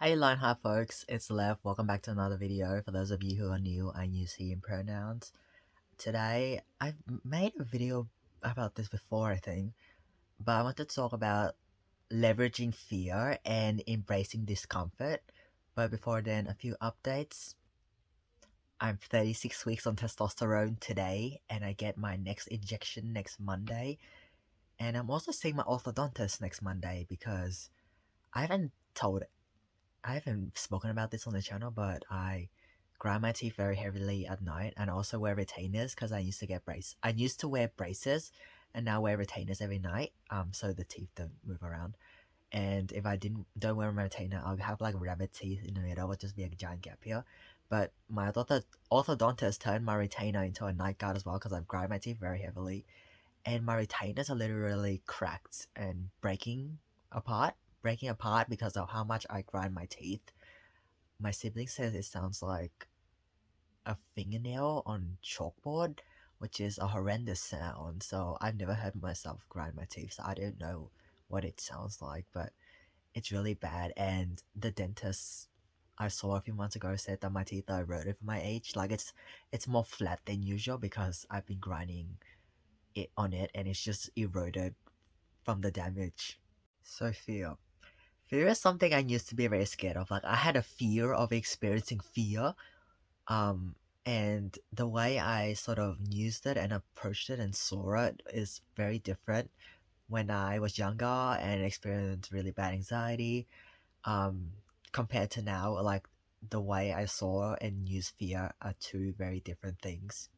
Hey Lionheart folks, it's Lev. Welcome back to another video. For those of you who are new, I use he and pronouns. Today, I've made a video about this before, I think, but I wanted to talk about leveraging fear and embracing discomfort. But before then, a few updates. I'm 36 weeks on testosterone today, and I get my next injection next Monday. And I'm also seeing my orthodontist next Monday because I haven't told I haven't spoken about this on the channel, but I grind my teeth very heavily at night, and I also wear retainers because I used to get brace. I used to wear braces, and now wear retainers every night. So the teeth don't move around. And if I don't wear my retainer, I'll have like rabbit teeth in the middle, would just be a giant gap here. But my orthodontist turned my retainer into a night guard as well because I've grind my teeth very heavily, and my retainers are literally cracked and breaking apart because of how much I grind my teeth. My sibling says it sounds like a fingernail on chalkboard, which is a horrendous sound. So I've never heard myself grind my teeth, so I don't know what it sounds like, but it's really bad. And the dentist I saw a few months ago said that my teeth are eroded for my age. Like it's more flat than usual because I've been grinding it on it, and it's just eroded from the damage. So fear is something I used to be very scared of. Like I had a fear of experiencing fear. Um, and the way I sort of used it and approached it and saw it is very different when I was younger and experienced really bad anxiety. Um, Compared to now, like the way I saw and used fear are two very different things.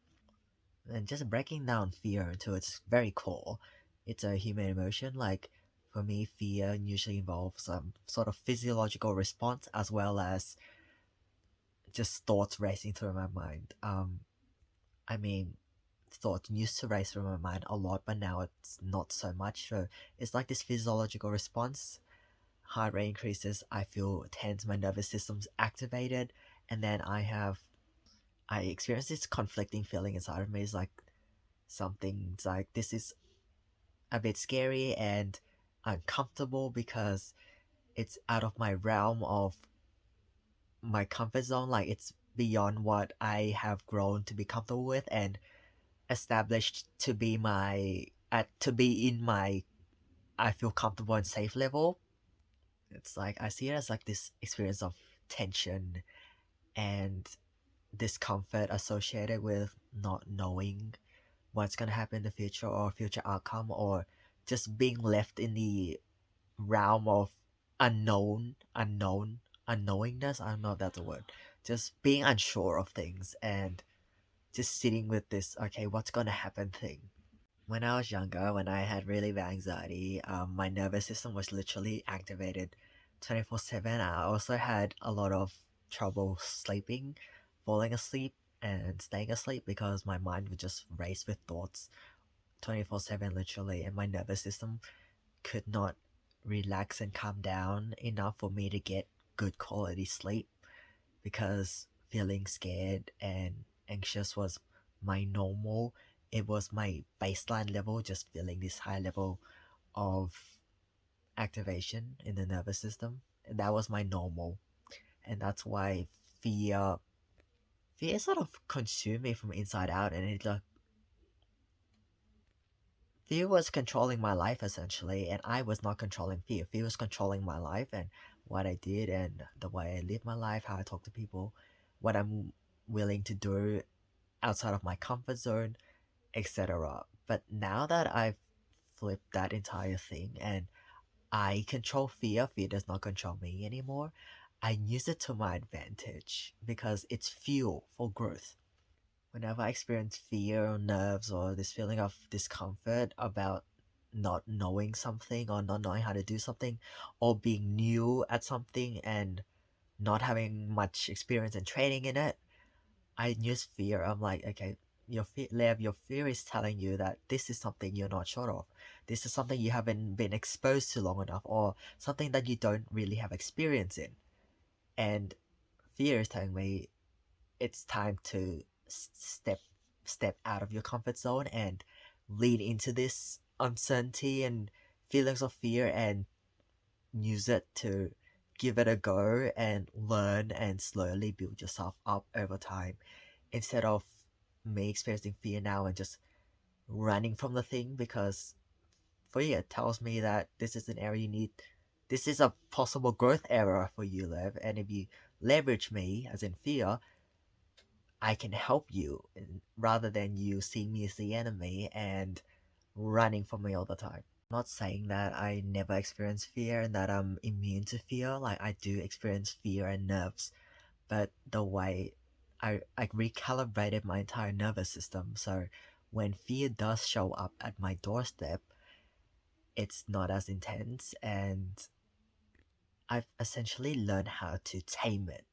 And just breaking down fear into its very core, it's a human emotion. Like for me, fear usually involves some sort of physiological response as well as just thoughts racing through my mind. I mean, thoughts used to race through my mind a lot, but now it's not so much. So it's like this physiological response. Heart rate increases, I feel tense, my nervous system's activated, and then I experience this conflicting feeling inside of me. It's like something's like this is a bit scary and uncomfortable because it's out of my realm of my comfort zone. Like it's beyond what I have grown to be comfortable with and established to be to be in my I feel comfortable and safe level. It's like I see it as like this experience of tension and discomfort associated with not knowing what's gonna happen in the future or future outcome, or just being left in the realm of unknowingness. I don't know if that's a word. Just being unsure of things and just sitting with this, okay, what's gonna happen thing. When I was younger, when I had really bad anxiety, my nervous system was literally activated 24/7. I also had a lot of trouble sleeping, falling asleep, and staying asleep because my mind would just race with thoughts 24/7 literally, and my nervous system could not relax and calm down enough for me to get good quality sleep because feeling scared and anxious was my normal. It was my baseline level, just feeling this high level of activation in the nervous system. And that was my normal. And that's why fear fear sort of consumed me from inside out, and it like fear was controlling my life essentially, and I was not controlling fear. Fear was controlling my life and what I did and the way I live my life, how I talk to people, what I'm willing to do outside of my comfort zone, etc. But now that I've flipped that entire thing and I control fear, fear does not control me anymore. I use it to my advantage because it's fuel for growth. Whenever I experience fear or nerves or this feeling of discomfort about not knowing something or not knowing how to do something or being new at something and not having much experience and training in it, I use fear. I'm like, okay, your fear is telling you that this is something you're not sure of. This is something you haven't been exposed to long enough, or something that you don't really have experience in. And fear is telling me it's time to step out of your comfort zone and lead into this uncertainty and feelings of fear and use it to give it a go and learn and slowly build yourself up over time instead of me experiencing fear now and just running from the thing, because fear tells me that this is an area you need, this is a possible growth area for you, Lev, and if you leverage me as in fear, I can help you rather than you seeing me as the enemy and running from me all the time. I'm not saying that I never experience fear and that I'm immune to fear. Like, I do experience fear and nerves, but the way I recalibrated my entire nervous system, so when fear does show up at my doorstep, it's not as intense, and I've essentially learned how to tame it.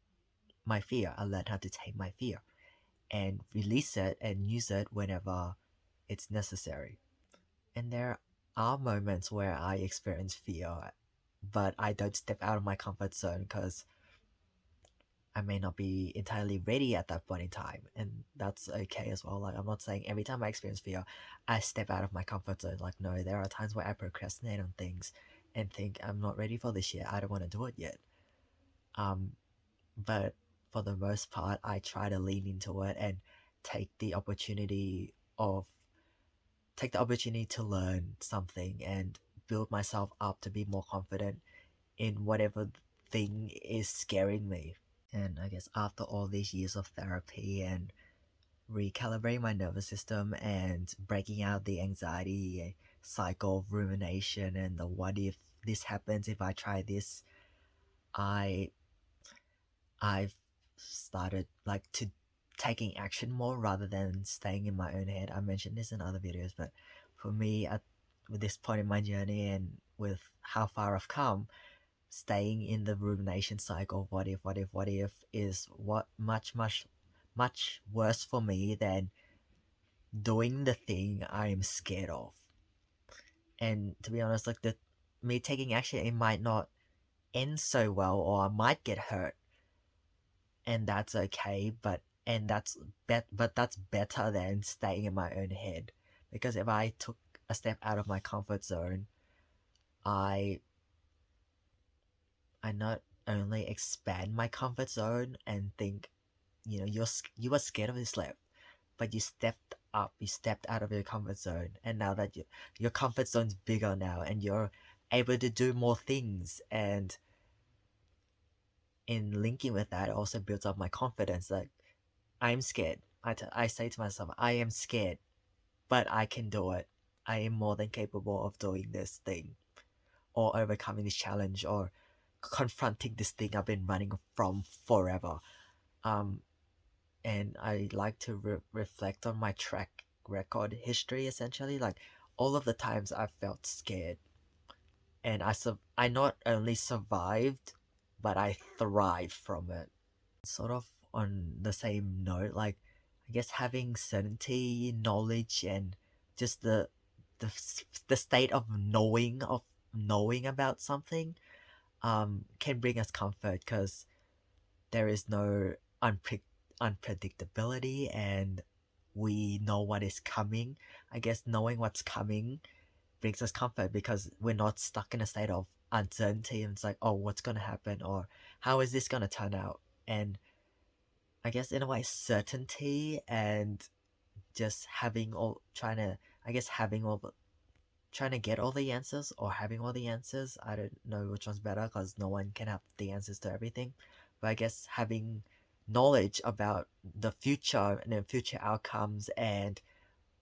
My fear, I learned how to tame my fear and release it and use it whenever it's necessary. And there are moments where I experience fear, but I don't step out of my comfort zone because I may not be entirely ready at that point in time, and that's okay as well. Like, I'm not saying every time I experience fear, I step out of my comfort zone. Like, no, there are times where I procrastinate on things and think I'm not ready for this yet. I don't want to do it yet. Um, but for the most part, I try to lean into it and take the opportunity of take the opportunity to learn something and build myself up to be more confident in whatever thing is scaring me. And I guess after all these years of therapy and recalibrating my nervous system and breaking out the anxiety cycle of rumination and the what if this happens if I try this, I I've started like to taking action more rather than staying in my own head. I mentioned this in other videos, but for me at with this point in my journey and with how far I've come, staying in the rumination cycle, what if, is what much worse for me than doing the thing I'm scared of. And to be honest, like the me taking action, it might not end so well, or I might get hurt, and that's okay. But that's better than staying in my own head, because if I took a step out of my comfort zone, I I not only expand my comfort zone and think, you were scared of this lab, but you stepped up, you stepped out of your comfort zone, and now that your comfort zone's bigger now, and you're able to do more things, and in linking with that, it also builds up my confidence. Like, I'm scared. I say to myself, I am scared, but I can do it. I am more than capable of doing this thing, or overcoming this challenge, or confronting this thing I've been running from forever. Um, and I like to reflect on my track record history, essentially, like all of the times I felt scared, and I not only survived, but I thrived from it. Sort of on the same note, like, I guess having certainty, knowledge, and just the the state of knowing about something can bring us comfort, because there is no unpredictability, and we know what is coming. I guess knowing what's coming brings us comfort because we're not stuck in a state of uncertainty, and it's like, oh, what's going to happen, or how is this going to turn out? And I guess in a way, certainty and just having all trying to I guess having all the trying to get all the answers or having all the answers, I don't know which one's better because no one can have the answers to everything. But I guess having knowledge about the future and the future outcomes and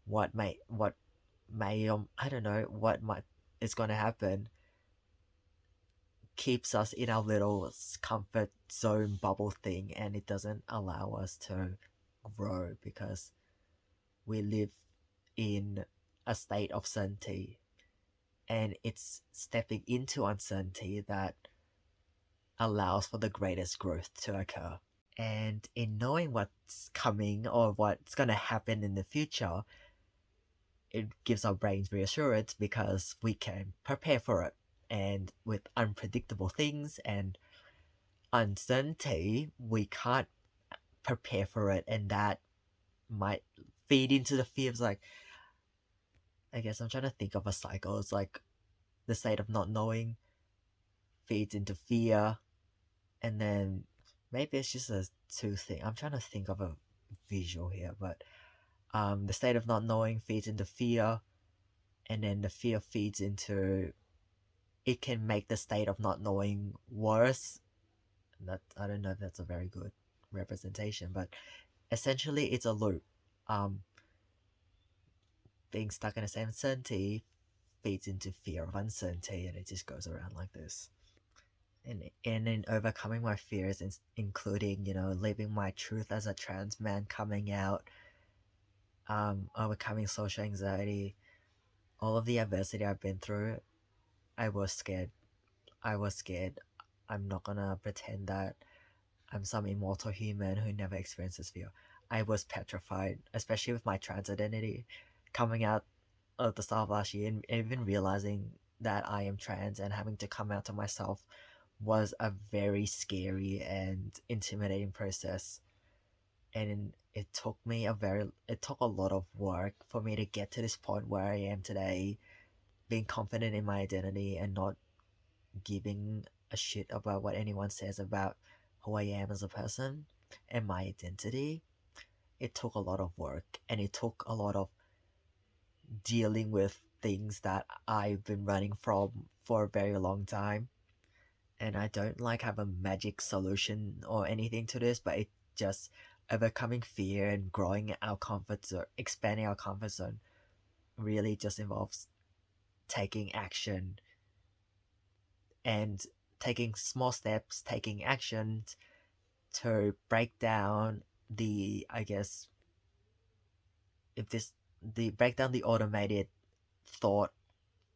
what may I don't know what might is going to happen keeps us in our little comfort zone bubble thing, and it doesn't allow us to grow because we live in a state of certainty, and it's stepping into uncertainty that allows for the greatest growth to occur. And in knowing what's coming or what's going to happen in the future, it gives our brains reassurance because we can prepare for it. And with unpredictable things and uncertainty, we can't prepare for it, and that might feed into the fears. Like, I guess I'm trying to think of a cycle. It's like the state of not knowing feeds into fear, And then maybe it's just a two thing. I'm trying to think of a visual here, but the state of not knowing feeds into fear, and then the fear feeds into it can make the state of not knowing worse. That I don't know if that's a very good representation, but essentially it's a loop. Um, Being stuck in the same uncertainty feeds into fear of uncertainty, and it just goes around like this. And in overcoming my fears, including living my truth as a trans man, coming out, overcoming social anxiety, all of the adversity I've been through, I was scared. I was scared. I'm not gonna pretend that I'm some immortal human who never experiences fear. I was petrified, especially with my trans identity coming out at the start of last year, and even realizing that I am trans and having to come out to myself was a very scary and intimidating process. And it took a lot of work for me to get to this point where I am today, being confident in my identity and not giving a shit about what anyone says about who I am as a person and my identity. It took a lot of work, and it took a lot of dealing with things that I've been running from for a very long time. And I don't like have a magic solution or anything to this, but it just overcoming fear and growing our comfort zone, expanding our comfort zone really just involves taking action and taking small steps, taking actions to break down the, I guess, if this, the break down the automated thought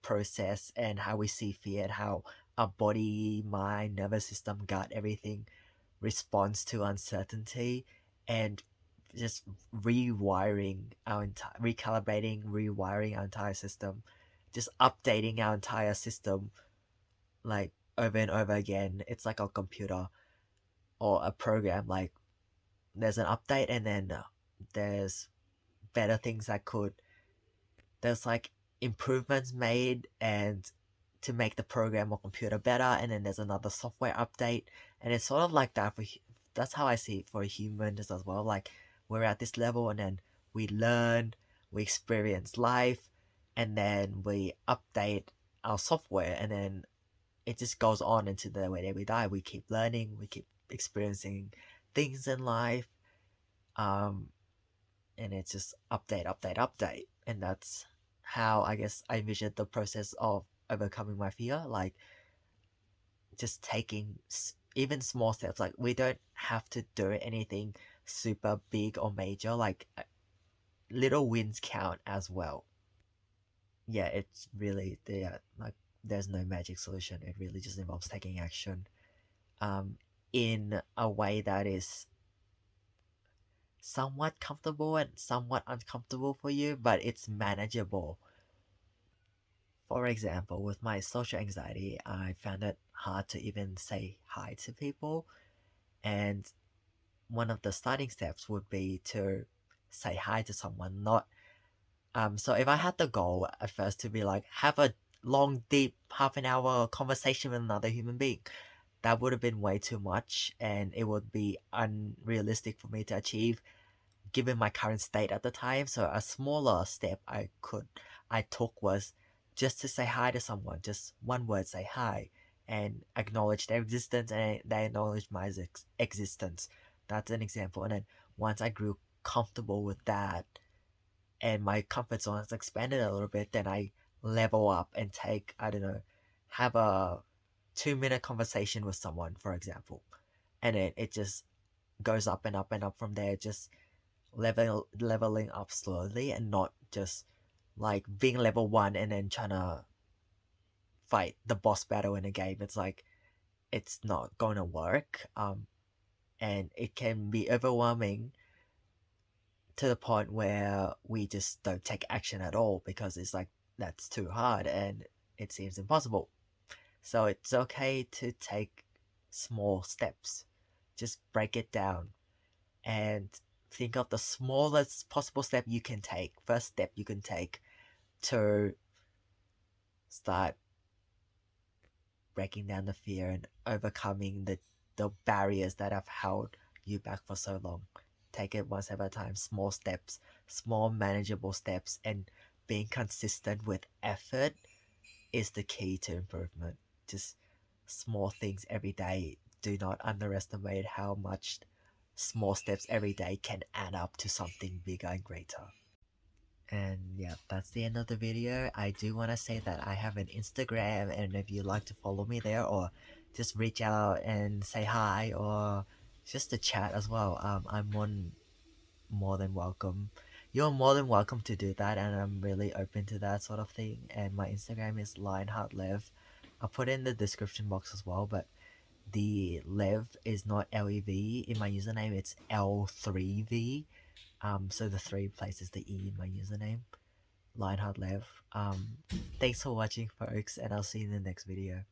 process and how we see fear and how our body, mind, nervous system, gut, everything responds to uncertainty, and just rewiring our entire system, just updating our entire system like over and over again. It's like a computer or a program. Like there's an update, and then there's better things that could there's like improvements made and to make the program or computer better, and then there's another software update, and it's sort of like that that's how I see it for humans as well. Like we're at this level, and then we learn, we experience life, and then we update our software, and then it just goes on into the way that we die. We keep learning, we keep experiencing things in life, um and it's just update, and that's how I guess I envision the process of overcoming my fear. Like just taking even small steps. Like we don't have to do anything super big or major. Like little wins count as well. Yeah, it's really like there's no magic solution. It really just involves taking action um in a way that is somewhat comfortable and somewhat uncomfortable for you, but it's manageable. For example, with my social anxiety, I found it hard to even say hi to people. And one of the starting steps would be to say hi to someone, not so if I had the goal at first to be like have a long, deep half an hour conversation with another human being, that would have been way too much, and it would be unrealistic for me to achieve given my current state at the time. So a smaller step I took was just to say hi to someone, just one word, say hi, and acknowledge their existence, and they acknowledge my existence. That's an example. And then once I grew comfortable with that and my comfort zone has expanded a little bit, then I level up and take, I don't know, have a 2 minute conversation with someone, for example. And it just goes up and up and up from there, just leveling up slowly, and not just like being level one and then trying to fight the boss battle in a game. It's like it's not gonna work. And it can be overwhelming to the point where we just don't take action at all because it's like that's too hard and it seems impossible. So it's okay to take small steps. Just break it down and think of the smallest possible step you can take, first step you can take to start breaking down the fear and overcoming the barriers that have held you back for so long. Take it one step at a time, small steps, small manageable steps, and being consistent with effort is the key to improvement. Just small things every day. Do not underestimate how much small steps every day can add up to something bigger and greater. And yeah, that's the end of the video. I do want to say that I have an Instagram, and if you'd like to follow me there or just reach out and say hi or just to chat as well, I'm more than welcome. You're more than welcome to do that, and I'm really open to that sort of thing. And my Instagram is lionheartlev. I'll put it in the description box as well, but the Lev is not LEV in my username, it's L3V. So the three places the E in my username. Lionheart Lev. Thanks for watching, folks, and I'll see you in the next video.